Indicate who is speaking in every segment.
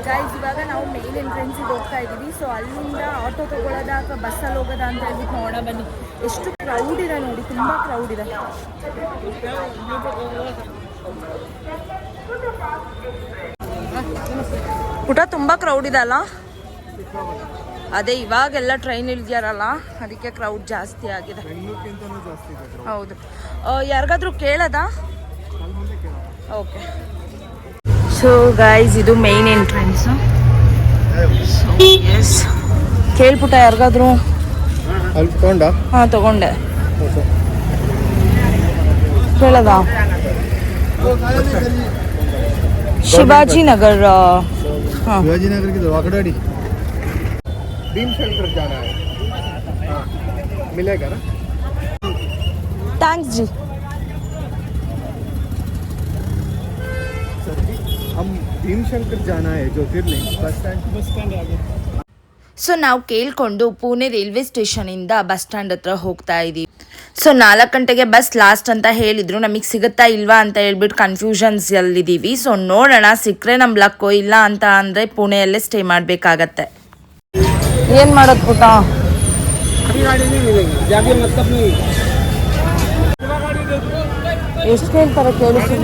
Speaker 1: Guys ಇವಾಗ ನಾವು main ಎಂಟ್ರೆನ್ಸಿಗೆ ಹೋಗ್ತಾ ಇದ್ದೀವಿ. ಸೊ ಅಲ್ಲಿಂದ ಆಟೋ ತೊಗೊಳ್ಳೋದಾ ಅಥವಾ ಬಸ್ಸಲ್ಲಿ ಹೋಗೋದಾ ಅಂತ ಹೇಳ್ಬಿಟ್ಟು ನೋಡೋಣ ಬನ್ನಿ. ಎಷ್ಟು ಕ್ರೌಡ್ ಇದೆ ನೋಡಿ, ತುಂಬ ಕ್ರೌಡ್ ಇದೆ. ಪುಟ ತುಂಬ ಕ್ರೌಡ್ ಇದೆ ಅಲ್ಲ. ಅದೇ ಇವಾಗೆಲ್ಲ ಟ್ರೈನ್ ಇಳಿದ್ಯಾರಲ್ಲ, ಅದಕ್ಕೆ ಕ್ರೌಡ್ ಜಾಸ್ತಿ ಆಗಿದೆ. ಹೌದು, ಯಾರಿಗಾದ್ರೂ ಕೇಳೋದಾ? ಓಕೆ. ಸೊ ಗೈಸ್ ಇದು ಮೇನ್ ಎಂಟ್ರೆನ್ಸ್. ಎಸ್, ಕೇಳ್ಬಿಟ್ಟ ಯಾರಿಗಾದ್ರೂ? ಹಾಂ ತಗೊಂಡೆ. ಕೇಳೋದಾ? ಶಿವಾಜಿ ನಗರ್. हाँ शिवाजी नगर की वाकड़ाड़ी भीम शंकर जाना है. मिलेगा ना? थैंक्स जी. सर जी हम भीम शंकर जाना है ज्योतिर्लिंग बस स्टैंड आगे. ಸೊ ನಾವು ಕೇಳಿಕೊಂಡು ಪುಣೆ ರೈಲ್ವೆ ಸ್ಟೇಷನಿಂದ ಬಸ್ ಸ್ಟ್ಯಾಂಡ್ ಹತ್ರ ಹೋಗ್ತಾ ಇದ್ದೀವಿ. ಸೊ 4 ಗಂಟೆಗೆ ಬಸ್ ಲಾಸ್ಟ್ ಅಂತ ಹೇಳಿದ್ರು. ನಮಗೆ ಸಿಗುತ್ತಾ ಇಲ್ವಾ ಅಂತ ಹೇಳ್ಬಿಟ್ಟು ಕನ್ಫ್ಯೂಷನ್ಸ್ ಅಲ್ಲಿದ್ದೀವಿ. ಸೊ ನೋಡೋಣ, ಸಿಕ್ಕರೆ ನಮ್ಮ ಲಕ್ಕು, ಇಲ್ಲ ಅಂತ ಅಂದರೆ ಪುಣೆಯಲ್ಲೇ ಸ್ಟೇ ಮಾಡಬೇಕಾಗತ್ತೆ. ಏನು ಮಾಡೋದು ಪುಟ? ಎಷ್ಟು ಹೇಳ್ತಾರೆ ಕೇಳಿಸಿ?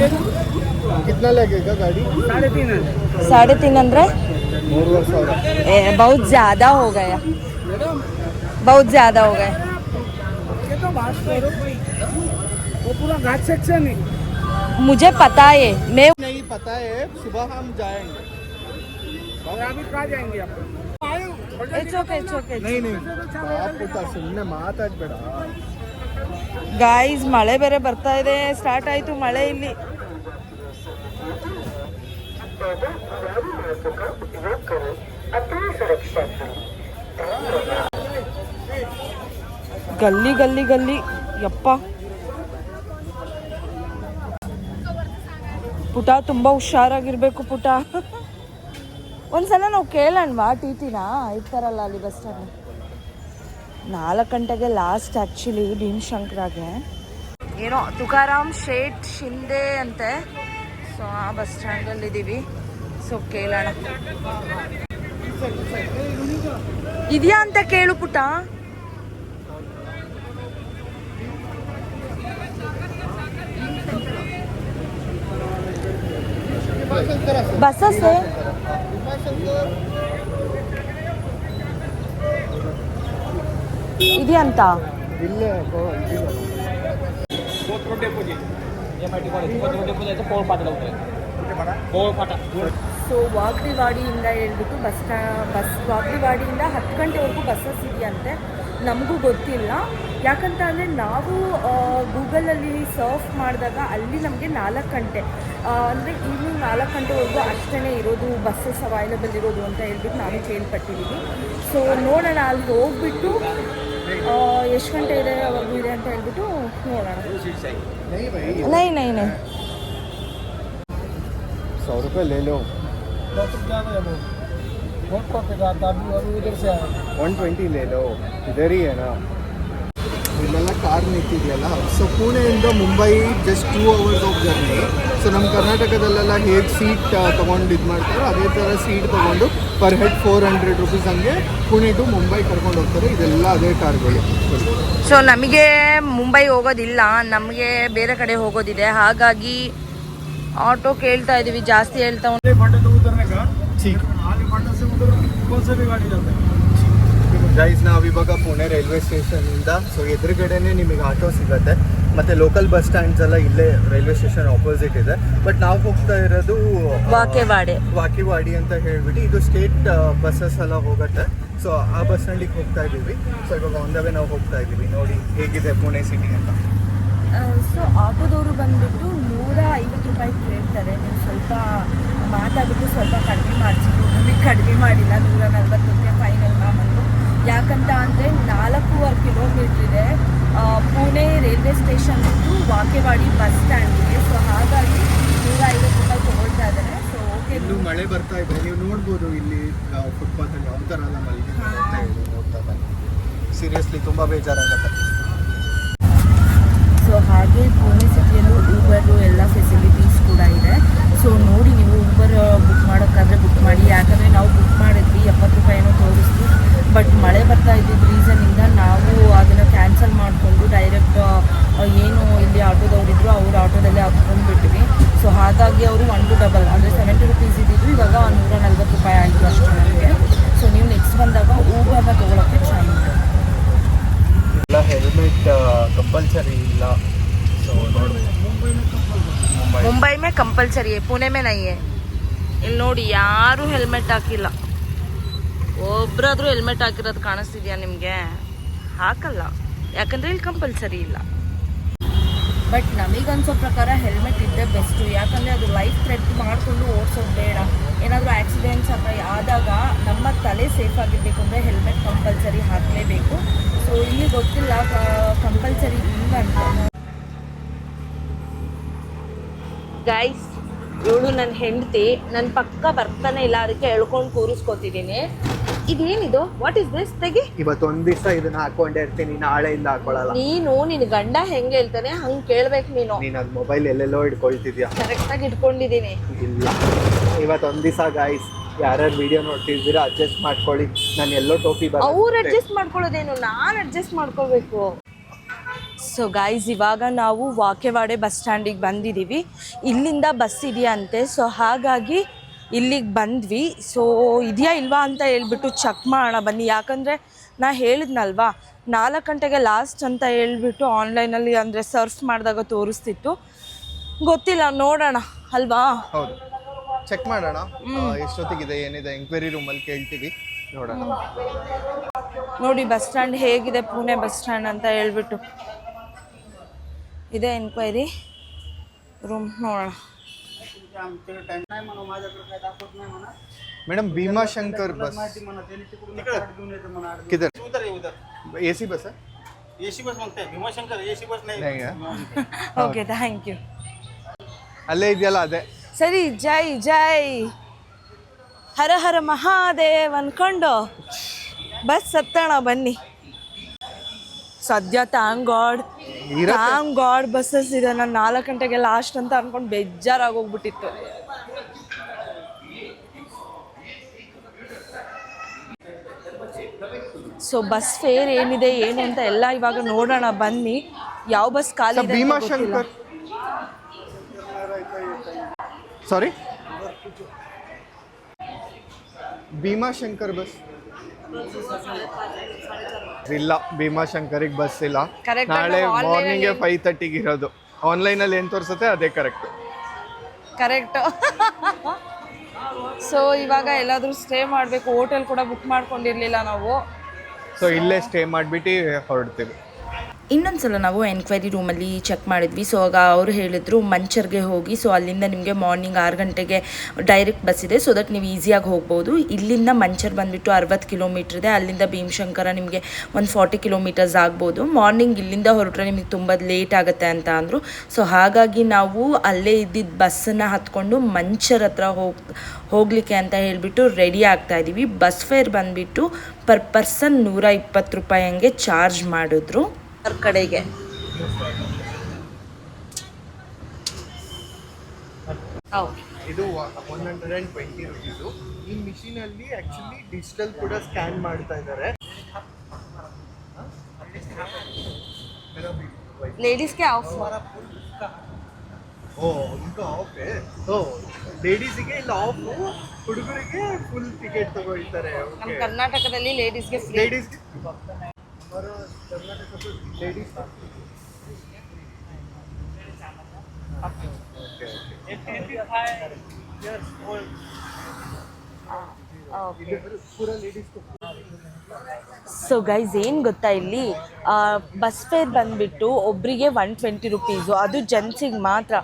Speaker 1: 3.5 ಅಂದರೆ बहुत ज़्यादा हो गया, बहुत ज़्यादा हो गया. वो पूरा घाट सेक्शन है. मुझे पता है, मैं नहीं पता है. सुबह हम जाएंगे और अभी कहाँ जाएंगे आप? It's okay. नहीं आप ಪುಟ್ಟ ಸುಮ್ಮನೆ ಮಾತಾಡಬೇಡ. ಗಾಯ್ಸ್ ಮಳೆ ಬೇರೆ ಬರ್ತಾ ಇದೆ, ಸ್ಟಾರ್ಟ್ ಆಯಿತು ಮಳೆ ಇಲ್ಲಿ. ಗಲ್ಲಿ ಗಲ್ಲಿ ಗಲ್ಲಿ ಯಪ್ಪ. ಪುಟ ತುಂಬ ಹುಷಾರಾಗಿರ್ಬೇಕು ಪುಟ. ಒಂದ್ಸಲ ನಾವು ಕೇಳೋಣವಾ ಟಿ.ಟಿನ ಇರ್ತಾರಲ್ಲ ಅಲ್ಲಿ ಬಸ್ ಸ್ಟ್ಯಾಂಡ್. 4 ಗಂಟೆಗೆ ಲಾಸ್ಟ್ ಆ್ಯಕ್ಚುಲಿ ಭೀಮಶಂಕರಾಗೆ. ಏನೋ ತುಕಾರಾಮ್ ಶೇಟ್ ಶಿಂದೆ ಅಂತೆ. ಸೊ ಆ ಬಸ್ ಸ್ಟ್ಯಾಂಡಲ್ಲಿದ್ದೀವಿ. ಸೊ ಕೇಳೋಣ, ಇದೆಯಾ ಅಂತ ಕೇಳು ಪುಟ. ಬಸ್ಸಸ್ಸೇ ಇದೆಯಾ ಅಂತ? ಸೊ ವಾಕ್ರಿವಾಡಿಯಿಂದ ಹೇಳ್ಬಿಟ್ಟು ಬಸ್ ವಾಕ್ರಿವಾಡಿಯಿಂದ 10 ಗಂಟೆವರೆಗೂ ಬಸ್ಸಸ್ ಇದೆಯಂತೆ. ನಮಗೂ ಗೊತ್ತಿಲ್ಲ, ಯಾಕಂತ ಅಂದರೆ ನಾವು ಗೂಗಲಲ್ಲಿ ಸರ್ಫ್ ಮಾಡಿದಾಗ ಅಲ್ಲಿ ನಮಗೆ 4 ಗಂಟೆ ಅಂದರೆ ಈವ್ನಿಂಗ್ 4 ಗಂಟೆವರೆಗೂ ಅಷ್ಟೇ ಇರೋದು ಬಸ್ಸಸ್ ಅವೈಲಬಲ್ ಇರೋದು ಅಂತ ಹೇಳ್ಬಿಟ್ಟು ನಾವು ಕೇಳ್ಪಟ್ಟಿದ್ದೀವಿ. ಸೊ ನೋಡೋಣ, ಅಲ್ಲಿ ಹೋಗ್ಬಿಟ್ಟು ಎಷ್ಟು ಗಂಟೆ ಇದೆ ಅವಾಗೂ ಇದೆ ಅಂತ ಹೇಳ್ಬಿಟ್ಟು ನೋಡೋಣ. ನೈ 100 रुपये ले लो. 120 ले लो, इधर ही है ना. ಇಲ್ಲೆಲ್ಲ ಕಾರ್ ನಿಂತಿದೆಯಲ್ಲ. ಸೊ ಪುಣೆಯಿಂದ Mumbai just 2 hours of journey. So ನಮ್ಮ ಕರ್ನಾಟಕದಲ್ಲೆಲ್ಲ ಹೇಗೆ ಸೀಟ್ ತೊಗೊಂಡು ಇದು ಮಾಡ್ತಾರೋ ಅದೇ ಥರ ಸೀಟ್ ತೊಗೊಂಡು ಪರ್ ಹೆಡ್ 400 rupees ಹಂಗೆ ಪುಣೆ ಟು ಮುಂಬೈ ಕರ್ಕೊಂಡು ಹೋಗ್ತಾರೆ. ಇದೆಲ್ಲ ಅದೇ ಕಾರ್ಗಳು. ಸೊ ನಮಗೆ ಮುಂಬೈ ಹೋಗೋದಿಲ್ಲ, ನಮಗೆ ಬೇರೆ ಕಡೆ ಹೋಗೋದಿದೆ. ಹಾಗಾಗಿ ಆಟೋ ಕೇಳ್ತಾ ಇದ್ದೀವಿ, ಜಾಸ್ತಿ ಹೇಳ್ತಾ ಗೈಸ್. ನಾವು ಇವಾಗ ಪುಣೆ ರೈಲ್ವೆ ಸ್ಟೇಷನಿಂದ ಸೊ ಎದುರುಗಡೆನೇ ನಿಮಗೆ ಆಟೋ ಸಿಗುತ್ತೆ. ಮತ್ತು ಲೋಕಲ್ ಬಸ್ ಸ್ಟ್ಯಾಂಡ್ಸ್ ಎಲ್ಲ ಇಲ್ಲೇ ರೈಲ್ವೆ ಸ್ಟೇಷನ್ ಆಪೋಸಿಟ್ ಇದೆ. ಬಟ್ ನಾವು ಹೋಗ್ತಾ ಇರೋದು ವಾಕಿವಾಡಿ ಅಂತ ಹೇಳ್ಬಿಟ್ಟು. ಇದು ಸ್ಟೇಟ್ ಬಸ್ಸಸ್ ಎಲ್ಲ ಹೋಗುತ್ತೆ. ಸೊ ಆ ಬಸ್ ಸ್ಟ್ಯಾಂಡಿಗೆ ಹೋಗ್ತಾ ಇದ್ದೀವಿ. ಸೊ ಇವಾಗ ಆನ್ ದ ವೇ ನಾವು ಹೋಗ್ತಾ ಇದ್ದೀವಿ. ನೋಡಿ ಹೇಗಿದೆ ಪುಣೆ ಸಿಟಿ ಅಂತ. ಸೊ ಆಟೋದವರು ಬಂದುಬಿಟ್ಟು 150 ರೂಪಾಯಿ ಕೇಳ್ತಾರೆ. ನೀವು ಸ್ವಲ್ಪ ಮಾತಾಡಿಬಿಟ್ಟು ಸ್ವಲ್ಪ ಕಡಿಮೆ ಮಾಡಿಸಿದ್ರು. ನಮಗೆ ಕಡಿಮೆ ಮಾಡಿಲ್ಲ, 140 ರೂಪಾಯಿ ಫೈನಲ್ ಬಂದು. ಯಾಕಂತ ಅಂದರೆ 4.25 ಕಿಲೋಮೀಟ್ರ್ ಇದೆ Pune railway station to Wakewadi bus ಸ್ಟ್ಯಾಂಡಿಗೆ. ಸೊ ಹಾಗಾಗಿ 150 ರೂಪಾಯಿ ತೊಗೊಳ್ತಾ ಇದ್ದಾರೆ. ಸೊ ಓಕೆ, ಇಲ್ಲೂ ಮಳೆ ಬರ್ತಾ ಇದೆ, ನೀವು ನೋಡ್ಬೋದು ಇಲ್ಲಿ ಫುಟ್ಪಾತಲ್ಲಿ ಯಾವ ಥರ ಎಲ್ಲ ಮಲಗಿ. ಸೀರಿಯಸ್ಲಿ ತುಂಬ ಬೇಜಾರಾಗುತ್ತೆ.
Speaker 2: ಸೊ ಹಾಗೆ ಪುಣೆ ಸಿಟಿಯಲ್ಲೂ ಊಬರು ಎಲ್ಲ ಫೆಸಿಲಿಟೀಸ್ ಕೂಡ ಇದೆ. ಸೊ ನೋಡಿ ನೀವು ಊಬರ್ ಬುಕ್ ಮಾಡೋಕ್ಕಾದರೆ ಬುಕ್ ಮಾಡಿ. ಯಾಕಂದರೆ ನಾವು ಬುಕ್ ಮಾಡಿದ್ವಿ 70 ರೂಪಾಯಿನೂ ತೋರಿಸ್ತು. ಬಟ್ ಮಳೆ ಬರ್ತಾ ಇದ್ದಿದ್ದ ರೀಸನಿಂದ ನಾವು ಅದನ್ನು ಕ್ಯಾನ್ಸಲ್ ಮಾಡಿಕೊಂಡು ಡೈರೆಕ್ಟ್ ಏನು ಇಲ್ಲಿ ಆಟೋದವರಿದ್ರು ಅವ್ರ ಆಟೋದಲ್ಲೇ ಹತ್ಕೊಂಡ್ಬಿಟ್ವಿ. ಸೊ ಹಾಗಾಗಿ ಅವರು 1 to 2 ಅಂದರೆ 70 ರೂಪೀಸ್ ಇದ್ದಿದ್ದು ಇವಾಗ 140 ರೂಪಾಯಿ ಆಯಿತು ಅಷ್ಟೇ ನಮಗೆ. ಸೊ ನೀವು ನೆಕ್ಸ್ಟ್ ಬಂದಾಗ ಊಬರ್ನ ತೊಗೊಳಕ್ಕೆ ಟ್ರೈ ಮಾಡಿ.
Speaker 1: ಎಲ್ಲ ಹೆಲ್ಮೆಟ್ ಕಂಪಲ್ಸರಿ ಇಲ್ಲ. ಸೊ ನೋಡಿ
Speaker 2: ಮುಂಬೈ ಮೇ ಕಂಪಲ್ಸರಿ है, पुणे में नहीं है. ಇಲ್ಲಿ ನೋಡಿ ಯಾರೂ ಹೆಲ್ಮೆಟ್ ಹಾಕಿಲ್ಲ. ಒಬ್ಬರಾದ್ರೂ ಹೆಲ್ಮೆಟ್ ಹಾಕಿರೋದು ಕಾಣಿಸ್ತಿದ್ಯಾ ನಿಮಗೆ? ಹಾಕಲ್ಲ, ಯಾಕಂದರೆ ಇಲ್ಲಿ ಕಂಪಲ್ಸರಿ ಇಲ್ಲ. ಬಟ್ ನಮಗನ್ಸೋ ಪ್ರಕಾರ ಹೆಲ್ಮೆಟ್ ಇದ್ದೇ ಬೆಸ್ಟು. ಯಾಕಂದರೆ ಅದು ಲೈಫ್ ಥ್ರೆಟ್ ಮಾಡಿಕೊಂಡು ಓಡಿಸೋದು ಬೇಡ. ಏನಾದರೂ ಆಕ್ಸಿಡೆಂಟ್ಸ್ ಅಥವಾ ಆದಾಗ ನಮ್ಮ ತಲೆ ಸೇಫ್ ಆಗಿರಬೇಕು ಅಂದರೆ ಹೆಲ್ಮೆಟ್ ಕಂಪಲ್ಸರಿ ಹಾಕಲೇಬೇಕು. ಸೊ ಇಲ್ಲಿ ಗೊತ್ತಿಲ್ಲ ಕಂಪಲ್ಸರಿ ಇಲ್ಲ ಅಂತ. ಗೈಸ್, ಇವಳು ನನ್ನ ಹೆಂಡತಿ ನನ್ನ ಪಕ್ಕ ಬರ್ತಾನೆ ಇಲ್ಲ, ಅದಕ್ಕೆ ಎಳ್ಕೊಂಡು ಕೂರಿಸ್ಕೊತಿದ್ದೀನಿ. ಇದೇನಿದು? What is this? ತೆಗಿ.
Speaker 1: ಇವತ್ತೊಂದು ದಿವಸ ಇದನ್ನ ಹಾಕೊಂಡೇ ಇರ್ತೀನಿ, ನಾಳೆಯಿಂದ ಹಾಕೊಳ್ಳಲ್ಲ.
Speaker 2: ನೀನು ನಿನ್ನ ಗಂಡ ಹೆಂಗೆ ಹೇಳ್ತಾನೆ ಹಂಗೆ ಕೇಳ್ಬೇಕು ನೀನು.
Speaker 1: ಅದು ಮೊಬೈಲ್ ಎಲ್ಲೆಲ್ಲೋ ಇಟ್ಕೊಳ್ತಿದ್ಯಾ?
Speaker 2: ಕರೆಕ್ಟಾಗಿ ಇಟ್ಕೊಂಡಿದ್ದೀನಿ.
Speaker 1: ಇಲ್ಲ, ಇವತ್ತೊಂದು ದಿವಸ ಗಾಯ್ಸ್, ಯಾರ್ಯಾರು ವಿಡಿಯೋ ನೋಡ್ತಿದ್ದೀರಾ ಅಡ್ಜಸ್ಟ್ ಮಾಡ್ಕೊಳ್ಳಿ. ನಾನು ಎಲ್ಲೋ ಟೋಪಿ
Speaker 2: ಅವ್ರು ಅಡ್ಜಸ್ಟ್ ಮಾಡ್ಕೊಳ್ಳೋದೇನು, ನಾನು ಅಡ್ಜಸ್ಟ್ ಮಾಡ್ಕೊಳ್ಬೇಕು. ಸೊ ಗಾಯ್ಸ್, ಇವಾಗ ನಾವು ವಾಕೆವಾಡೆ ಬಸ್ ಸ್ಟ್ಯಾಂಡಿಗೆ ಬಂದಿದ್ದೀವಿ. ಇಲ್ಲಿಂದ ಬಸ್ ಇದೆಯಂತೆ. ಸೊ ಹಾಗಾಗಿ ಇಲ್ಲಿಗೆ ಬಂದ್ವಿ. ಸೊ ಇದೆಯಾ ಇಲ್ವಾ ಅಂತ ಹೇಳ್ಬಿಟ್ಟು ಚೆಕ್ ಮಾಡೋಣ ಬನ್ನಿ. ಯಾಕಂದರೆ ನಾ ಹೇಳಿದ್ನಲ್ವಾ 4 ಗಂಟೆಗೆ ಲಾಸ್ಟ್ ಅಂತ ಹೇಳ್ಬಿಟ್ಟು ಆನ್ಲೈನಲ್ಲಿ ಅಂದರೆ ಸರ್ಚ್ ಮಾಡಿದಾಗ ತೋರಿಸ್ತಿತ್ತು. ಗೊತ್ತಿಲ್ಲ, ನೋಡೋಣ ಅಲ್ವಾ?
Speaker 1: ಹೌದು, ಚೆಕ್ ಮಾಡೋಣ ಎಷ್ಟೊತ್ತಿಗಿದೆ ಏನಿದೆ. ಎಂಕ್ವೈರಿ ರೂಮಲ್ಲಿ ಕೇಳ್ತೀವಿ, ನೋಡೋಣ.
Speaker 2: ನೋಡಿ ಬಸ್ ಸ್ಟ್ಯಾಂಡ್ ಹೇಗಿದೆ, ಪುಣೆ ಬಸ್ ಸ್ಟ್ಯಾಂಡ್ ಅಂತ ಹೇಳ್ಬಿಟ್ಟು ಇದೆ ಎಂಕ್ವೈರಿ ರೂಮ್. ನೋಡೋಣ.
Speaker 1: मैडम भीमा शंकर बस किधर? एसी बस है?
Speaker 3: एसी बस मांगते हैं, भीमा शंकर एसी बस नहीं
Speaker 1: है.
Speaker 2: Okay, thank you.
Speaker 1: ಅಲ್ಲೇ ಇದೆಯಲ್ಲ ಅದೇ
Speaker 2: ಸರಿ. ಜೈ ಜೈ ಹರ ಹರ ಮಹಾದೇವ್ ಅನ್ಕೊಂಡು ಬಸ್ ಹತ್ತೋಣ ಬನ್ನಿ. ಸದ್ಯ ಥ್ಯಾಂಕ್ ಗಾಡ್ ಬಸ್ಸಸ್ ಇದೆ. ನಾನು 4 ಗಂಟೆಗೆ ಲಾಸ್ಟ್ ಅಂತ ಅನ್ಕೊಂಡು ಬೇಜಾರಾಗೋಗ್ಬಿಟ್ಟಿತ್ತು. ಸೊ ಬಸ್ ಫೇರ್ ಏನಿದೆ ಏನು ಅಂತ ಎಲ್ಲ ಇವಾಗ ನೋಡೋಣ ಬನ್ನಿ. ಯಾವ ಬಸ್ ಖಾಲಿ ಇದೆ?
Speaker 1: ಭೀಮಾ ಶಂಕರ್, ಸಾರಿ, ಭೀಮಾ ಶಂಕರ್ ಬಸ್ ಇಲ್ಲ. ಭೀಮಾ ಶಂಕರಿಗೆ ಬಸ್ ಇಲ್ಲ. ನಾಳೆ ಮಾರ್ನಿಂಗ್ 5:30 ಇರೋದು. ಆನ್ಲೈನಲ್ಲಿ ಏನು ತೋರಿಸುತ್ತೆ ಅದೇ ಕರೆಕ್ಟ್.
Speaker 2: ಸೊ ಇವಾಗ ಎಲ್ಲಾದರೂ ಸ್ಟೇ ಮಾಡಬೇಕು. ಹೋಟೆಲ್ ಕೂಡ ಬುಕ್ ಮಾಡ್ಕೊಂಡಿರಲಿಲ್ಲ ನಾವು.
Speaker 1: ಸೊ ಇಲ್ಲೇ ಸ್ಟೇ ಮಾಡಿಬಿಟ್ಟು ಹೊರಡ್ತೀವಿ.
Speaker 2: ಇನ್ನೊಂದು ಸಲ ನಾವು ಎನ್ಕ್ವೈರಿ ರೂಮಲ್ಲಿ ಚೆಕ್ ಮಾಡಿದ್ವಿ. ಸೊ ಆಗ ಅವರು ಹೇಳಿದ್ರು ಮಂಚರ್ಗೆ ಹೋಗಿ. ಸೊ ಅಲ್ಲಿಂದ ನಿಮಗೆ ಮಾರ್ನಿಂಗ್ 6 ಗಂಟೆಗೆ ಡೈರೆಕ್ಟ್ ಬಸ್ ಇದೆ. ಸೊ ದಟ್ ನೀವು ಈಸಿಯಾಗಿ ಹೋಗ್ಬೋದು. ಇಲ್ಲಿಂದ ಮಂಚರ್ ಬಂದುಬಿಟ್ಟು 60 ಕಿಲೋಮೀಟ್ರ್ ಇದೆ. ಅಲ್ಲಿಂದ ಭೀಮಶಂಕರ ನಿಮಗೆ ಒಂದು 40 ಕಿಲೋಮೀಟರ್ಸ್ ಆಗ್ಬೋದು. ಮಾರ್ನಿಂಗ್ ಇಲ್ಲಿಂದ ಹೊರಟ್ರೆ ನಿಮಗೆ ತುಂಬ ಲೇಟ್ ಆಗುತ್ತೆ ಅಂತ ಅಂದರು. ಸೊ ಹಾಗಾಗಿ ನಾವು ಅಲ್ಲೇ ಇದ್ದಿದ್ದ ಬಸ್ಸನ್ನು ಹತ್ಕೊಂಡು ಮಂಚರ್ ಹತ್ರ ಹೋಗಲಿಕ್ಕೆ ಅಂತ ಹೇಳಿಬಿಟ್ಟು ರೆಡಿ ಆಗ್ತಾಯಿದ್ದೀವಿ. ಬಸ್ ಫೇರ್ ಬಂದುಬಿಟ್ಟು ಪರ್ ಪರ್ಸನ್ 120 ರೂಪಾಯಿ ಹಂಗೆ ಚಾರ್ಜ್ ಮಾಡಿದ್ರು ಕಡೆಗೆ.
Speaker 1: ಇದು 120 ರುಪೀಸು. ಈ ಮಿಷಿನಲ್ಲಿ ಆಕ್ಚುಲಿ ಡಿಜಿಟಲ್ ಕೂಡ ಸ್ಕ್ಯಾನ್ ಮಾಡ್ತಾ ಇದ್ದಾರೆ.
Speaker 2: ಲೇಡೀಸ್ಗೆ ಆಫ್.
Speaker 1: ಲೇಡೀಸಿಗೆ ಇಲ್ಲ ಆಫ್, ಹುಡುಗರಿಗೆ ಫುಲ್ ಟಿಕೆಟ್ ತಗೊಳ್ತಾರೆ.
Speaker 2: ನಮ್ಮ ಕರ್ನಾಟಕದಲ್ಲಿ ಲೇಡೀಸ್ಗೆ ಫ್ರೀ.
Speaker 1: ಲೇಡೀಸ್
Speaker 2: ಸೊ ಗೈಸ್, ಏನು ಗೊತ್ತಾ, ಇಲ್ಲಿ ಬಸ್ ಫೇರ್ ಬಂದುಬಿಟ್ಟು ಒಬ್ಬರಿಗೆ 120 ರುಪೀಸು. ಅದು ಜೆಂಟ್ಸಿಗೆ ಮಾತ್ರ.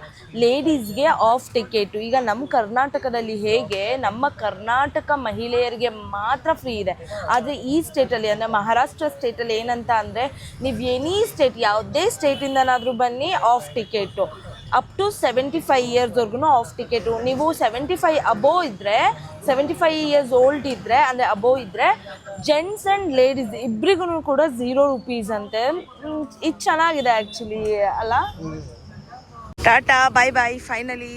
Speaker 2: ಲೇಡೀಸ್ಗೆ ಆಫ್ ಟಿಕೆಟು. ಈಗ ನಮ್ಮ ಕರ್ನಾಟಕದಲ್ಲಿ ಹೇಗೆ ನಮ್ಮ ಕರ್ನಾಟಕ ಮಹಿಳೆಯರಿಗೆ ಮಾತ್ರ ಫ್ರೀ ಇದೆ. ಆದರೆ ಈ ಸ್ಟೇಟಲ್ಲಿ ಅಂದರೆ ಮಹಾರಾಷ್ಟ್ರ ಸ್ಟೇಟಲ್ಲಿ ಏನಂತ ಅಂದರೆ, ನೀವು ಎನಿ ಸ್ಟೇಟ್ ಯಾವುದೇ ಸ್ಟೇಟಿಂದನಾದರೂ ಬನ್ನಿ, ಆಫ್ ಟಿಕೆಟು. ಅಪ್ ಟು 75 ಇಯರ್ಸ್ವರೆಗೂ ಆಫ್ ಟಿಕೆಟು. ನೀವು 75 ಅಬೋವ್ ಇದ್ದರೆ 75 ಇಯರ್ಸ್ ಓಲ್ಡ್ ಇದ್ದರೆ ಅಂದರೆ ಅಬೋವ್ ಇದ್ದರೆ ಜೆಂಟ್ಸ್ ಆ್ಯಂಡ್ ಲೇಡೀಸ್ ಇಬ್ಬರಿಗೂ ಕೂಡ 0 ರೂಪೀಸ್ ಅಂತೆ. ಇದು ಚೆನ್ನಾಗಿದೆ ಆ್ಯಕ್ಚುಲಿ ಅಲ್ಲ. Tata bye bye finally.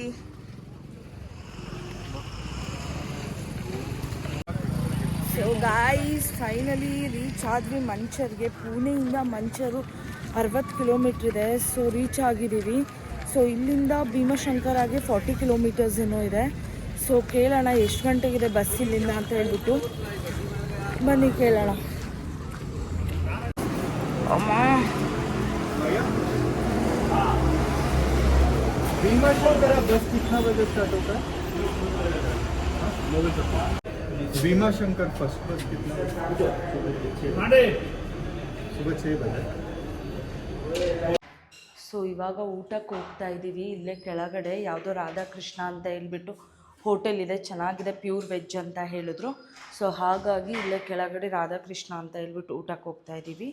Speaker 2: So guys finally reach ಆದ್ವಿ ಮಂಚರ್ಗೆ. ಪುಣೆಯಿಂದ ಮಂಚರು 60 ಕಿಲೋಮೀಟ್ರ್ ಇದೆ. ಸೊ ರೀಚ್ ಆಗಿದ್ದೀವಿ. ಸೊ ಇಲ್ಲಿಂದ ಭೀಮಶಂಕರಾಗೆ 40 ಕಿಲೋಮೀಟರ್ಸ್ ಏನೋ ಇದೆ. ಸೊ ಕೇಳೋಣ ಎಷ್ಟು ಗಂಟೆಗಿದೆ ಬಸ್ ಇಲ್ಲಿಂದ ಅಂತ ಹೇಳ್ಬಿಟ್ಟು. ಬನ್ನಿ ಕೇಳೋಣ. ಅಮ್ಮ
Speaker 1: भीमाशंकर बस कितना बजे स्टार्ट होता है? भीमाशंकर फर्स्ट बस कितना बजे? सुबह 6 बजे.
Speaker 2: ಸೊ ಇವಾಗ ಊಟಕ್ಕೆ ಹೋಗ್ತಾ ಇದ್ದೀವಿ. ಇಲ್ಲೇ ಕೆಳಗಡೆ ಯಾವುದೋ ರಾಧಾಕೃಷ್ಣ ಅಂತ ಹೇಳ್ಬಿಟ್ಟು ಹೋಟೆಲ್ ಇದೆ, ಚೆನ್ನಾಗಿದೆ, ಪ್ಯೂರ್ ವೆಜ್ ಅಂತ ಹೇಳಿದ್ರು. ಸೊ ಹಾಗಾಗಿ ಇಲ್ಲೇ ಕೆಳಗಡೆ ರಾಧಾಕೃಷ್ಣ ಅಂತ ಹೇಳ್ಬಿಟ್ಟು ಊಟಕ್ಕೆ ಹೋಗ್ತಾ ಇದ್ದೀವಿ.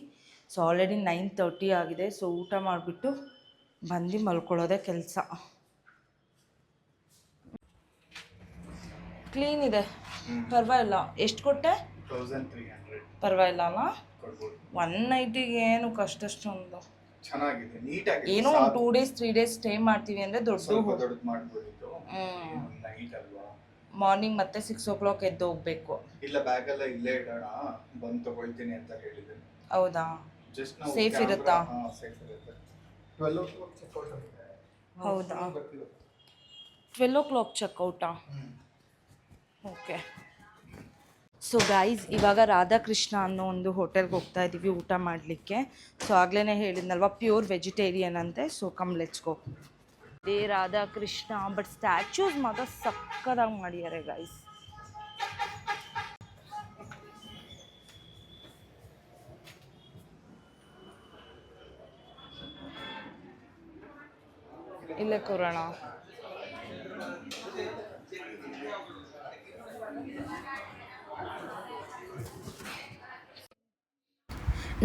Speaker 2: ಸೊ ಆಲ್ರೆಡಿ 9:30 ಆಗಿದೆ. ಸೊ ಊಟ ಮಾಡಿಬಿಟ್ಟು ಬಂದು ಮಲ್ಕೊಳ್ಳೋದೇ ಕೆಲಸ. ಕ್ಲೀನ್ ಇದೆ, ಪರವಾಗಿಲ್ಲ. ಎಷ್ಟು ಕೊಟ್ಟೆ?
Speaker 1: 1300.
Speaker 2: ಪರವಾಗಿಲ್ಲ ಅಲ್ಲ. 1 ನೈಟಿಗೆ ಏನು ಕಷ್ಟ ಅಷ್ಟೊಂದು
Speaker 1: ಚೆನ್ನಾಗಿದೆ, ನೀಟಾಗಿ.
Speaker 2: ಏನೋ ಒಂದು 2 days 3 days ಸ್ಟೇ ಮಾಡ್ತೀವಿ ಅಂದರೆ ದೊಡ್ಡದು
Speaker 1: ಮಾಡ್ಬೋದಿತ್ತು. ನೈಟ್ ಅಲ್ವಾ,
Speaker 2: ಮಾರ್ನಿಂಗ್ ಮತ್ತೆ 6 o'clock ಎದ್ದು ಹೋಗ್ಬೇಕು.
Speaker 1: ಇಲ್ಲ ಬ್ಯಾಗ್ ಎಲ್ಲ ಇಲ್ಲೇ ಇಡೋಣ, ಬಂದು ತಗೊಳ್ತೀನಿ ಅಂತ ಹೇಳಿದ್ದೀನಿ.
Speaker 2: ಹೌದಾ?
Speaker 1: ಜಸ್ಟ್ ನಾವು
Speaker 2: ಸೇಫ್ ಇರುತ್ತಾ?
Speaker 1: ಸೇಫ್ ಇರುತ್ತೆ. 12 o'clock ಚೆಕ್ಔಟ್ ಆಗುತ್ತೆ.
Speaker 2: ಹೌದಾ? 12 o'clock ಚೆಕ್ಔಟಾ? ಓಕೆ. ಸೊ ಗೈಸ್ ಇವಾಗ ರಾಧಾಕೃಷ್ಣ ಅನ್ನೋ ಒಂದು ಹೋಟೆಲ್ಗೆ ಹೋಗ್ತಾ ಇದ್ದೀವಿ ಊಟ ಮಾಡಲಿಕ್ಕೆ. ಸೊ ಆಗಲೇ ಹೇಳಿದ್ನಲ್ವ ಪ್ಯೂರ್ ವೆಜಿಟೇರಿಯನ್ ಅಂತೆ. So come let's go. ಇದೇ ರಾಧಾಕೃಷ್ಣ, ಬಟ್ ಸ್ಟ್ಯಾಚ್ಯೂಸ್ ಮಾತ್ರ ಸಕ್ಕದಾಗಿ ಮಾಡಿದ್ದಾರೆ ಗೈಸ್. ಇಲ್ಲೇ ಕೂರೋಣ.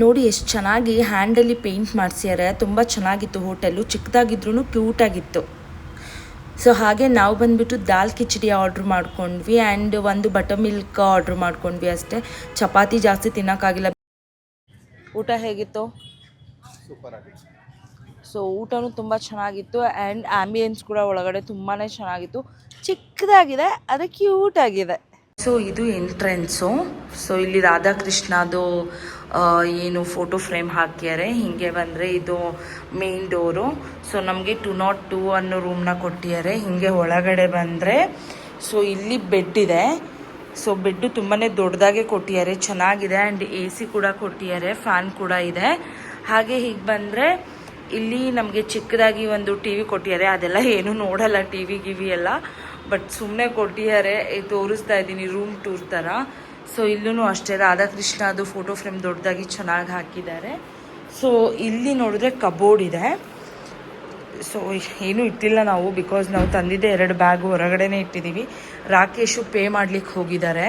Speaker 2: ನೋಡಿ ಎಷ್ಟು ಚೆನ್ನಾಗಿ ಹ್ಯಾಂಡಲ್ಲಿ ಪೇಂಟ್ ಮಾಡಿಸ್ಯಾರೆ. ತುಂಬ ಚೆನ್ನಾಗಿತ್ತು ಹೋಟೆಲು, ಚಿಕ್ಕದಾಗಿದ್ರೂ ಕ್ಯೂಟಾಗಿತ್ತು. ಸೊ ಹಾಗೆ ನಾವು ಬಂದುಬಿಟ್ಟು ದಾಲ್ ಕಿಚಡಿ ಆರ್ಡ್ರ್ ಮಾಡ್ಕೊಂಡ್ವಿ ಆ್ಯಂಡ್ ಒಂದು ಬಟರ್ ಮಿಲ್ಕ್ ಆರ್ಡ್ರ್ ಮಾಡ್ಕೊಂಡ್ವಿ ಅಷ್ಟೇ. ಚಪಾತಿ ಜಾಸ್ತಿ ತಿನ್ನೋಕ್ಕಾಗಿಲ್ಲ. ಊಟ ಹೇಗಿತ್ತು?
Speaker 1: ಸೂಪರ್ ಆಗಿತ್ತು.
Speaker 2: ಸೊ ಊಟನೂ ತುಂಬ ಚೆನ್ನಾಗಿತ್ತು ಆ್ಯಂಡ್ ಆ್ಯಂಬಿಯನ್ಸ್ ಕೂಡ ಒಳಗಡೆ ತುಂಬಾ ಚೆನ್ನಾಗಿತ್ತು. ಚಿಕ್ಕದಾಗಿದೆ, ಅದು ಕ್ಯೂಟಾಗಿದೆ. ಸೊ ಇದು ಎಂಟ್ರೆನ್ಸು. ಸೊ ಇಲ್ಲಿ ರಾಧಾಕೃಷ್ಣದು ಏನು ಫೋಟೋ ಫ್ರೇಮ್ ಹಾಕ್ಯಾರೆ. ಹೀಗೆ ಬಂದರೆ ಇದು ಮೇನ್ ಡೋರು. ಸೊ ನಮಗೆ 202 ಅನ್ನೋ ರೂಮ್ನ ಕೊಟ್ಟಿದ್ದಾರೆ. ಹೀಗೆ ಒಳಗಡೆ ಬಂದರೆ ಸೊ ಇಲ್ಲಿ ಬೆಡ್ ಇದೆ. ಸೊ ಬೆಡ್ಡು ತುಂಬಾ ದೊಡ್ಡದಾಗೆ ಕೊಟ್ಟಿದ್ದಾರೆ, ಚೆನ್ನಾಗಿದೆ. ಆ್ಯಂಡ್ AC ಕೂಡ ಕೊಟ್ಟಿದ್ದಾರೆ, ಫ್ಯಾನ್ ಕೂಡ ಇದೆ. ಹಾಗೆ ಹೀಗೆ ಬಂದರೆ ಇಲ್ಲಿ ನಮಗೆ ಚಿಕ್ಕದಾಗಿ ಒಂದು TV ಕೊಟ್ಟಿದ್ದಾರೆ. ಅದೆಲ್ಲ ಏನೂ ನೋಡಲ್ಲ, TV ಗಿವಿ ಎಲ್ಲ, ಬಟ್ ಸುಮ್ಮನೆ ಕೊಟ್ಟಿದ್ದಾರೆ. ತೋರಿಸ್ತಾ ಇದ್ದೀನಿ ರೂಮ್ ಟೂರ್ ಥರ. ಸೊ ಇಲ್ಲೂ ಅಷ್ಟೇ ರಾಧಾಕೃಷ್ಣ ಅದು ಫೋಟೋ ಫ್ರೇಮ್ ದೊಡ್ಡದಾಗಿ ಚೆನ್ನಾಗಿ ಹಾಕಿದ್ದಾರೆ. ಸೊ ಇಲ್ಲಿ ನೋಡಿದ್ರೆ ಕಬೋರ್ಡ್ ಇದೆ. ಸೊ ಏನೂ ಇಟ್ಟಿಲ್ಲ ನಾವು, ಬಿಕಾಸ್ ನಾವು ತಂದಿದ್ದೆ 2 ಬ್ಯಾಗು ಹೊರಗಡೆನೇ ಇಟ್ಟಿದ್ದೀವಿ. ರಾಕೇಶು ಪೇ ಮಾಡ್ಲಿಕ್ಕೆ ಹೋಗಿದ್ದಾರೆ.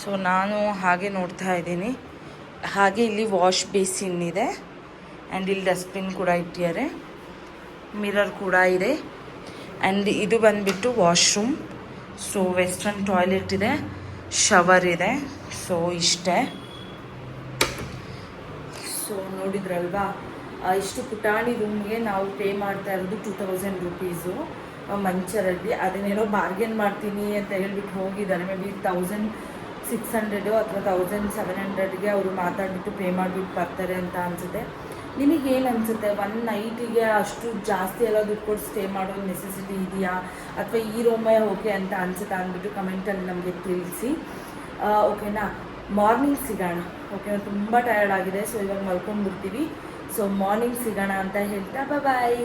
Speaker 2: ಸೊ ನಾನು ಹಾಗೆ ನೋಡ್ತಾ ಇದ್ದೀನಿ. ಹಾಗೆ ಇಲ್ಲಿ ವಾಶ್ ಬೇಸಿನ್ ಇದೆ ಆ್ಯಂಡ್ ಇಲ್ಲಿ ಡಸ್ಟ್ಬಿನ್ ಕೂಡ ಇಟ್ಟಿದ್ದಾರೆ, ಮಿರರ್ ಕೂಡ ಇದೆ. ಆ್ಯಂಡ್ ಇದು ಬಂದುಬಿಟ್ಟು ವಾಶ್ರೂಮ್. ಸೊ ವೆಸ್ಟರ್ನ್ ಟಾಯ್ಲೆಟ್ ಇದೆ, ಶವರ್ ಇದೆ. ಸೊ ಇಷ್ಟೇ. ಸೊ ನೋಡಿದ್ರಲ್ವಾ, ಇಷ್ಟು ಪುಟಾಣಿ ರೂಮ್ಗೆ ನಾವು ಪೇ ಮಾಡ್ತಾ ಇರೋದು 2000 ರೂಪೀಸು ಮಂಚರಲ್ಲಿ. ಅದನ್ನೇನೋ ಬಾರ್ಗೇನ್ ಮಾಡ್ತೀನಿ ಅಂತ ಹೇಳ್ಬಿಟ್ಟು ಹೋಗಿದ್ದಾರೆ. ಮೇ ಬಿ 1600 ಅಥವಾ 1700ಗೆ ಅವರು ಮಾತಾಡ್ಬಿಟ್ಟು ಪೇ ಮಾಡಿಬಿಟ್ಟು ಬರ್ತಾರೆ ಅಂತ ಅನಿಸುತ್ತೆ. ನಿಮಗೇನು ಅನಿಸುತ್ತೆ? 1 ನೈಟಿಗೆ ಅಷ್ಟು ಜಾಸ್ತಿ ಎಲ್ಲ ದುಡ್ಡು ಕೊಟ್ಟು ಸ್ಟೇ ಮಾಡೋ ನೆಸೆಸಿಟಿ ಇದೆಯಾ, ಅಥವಾ ಈ ರೂಮೇ ಓಕೆ ಅಂತ ಅನಿಸುತ್ತಾ ಅಂದ್ಬಿಟ್ಟು ಕಮೆಂಟಲ್ಲಿ ನಮಗೆ ತಿಳಿಸಿ. ಓಕೆನಾ? ಮಾರ್ನಿಂಗ್ ಸಿಗೋಣ. ಓಕೆನಾ? ತುಂಬ ಟಯರ್ಡ್ ಆಗಿದೆ. ಸೊ ಇವಾಗ ಮಲ್ಕೊಂಡ್ಬಿಡ್ತೀವಿ. ಸೊ ಮಾರ್ನಿಂಗ್ ಸಿಗೋಣ ಅಂತ ಹೇಳ್ತಾ ಬಾಯ್.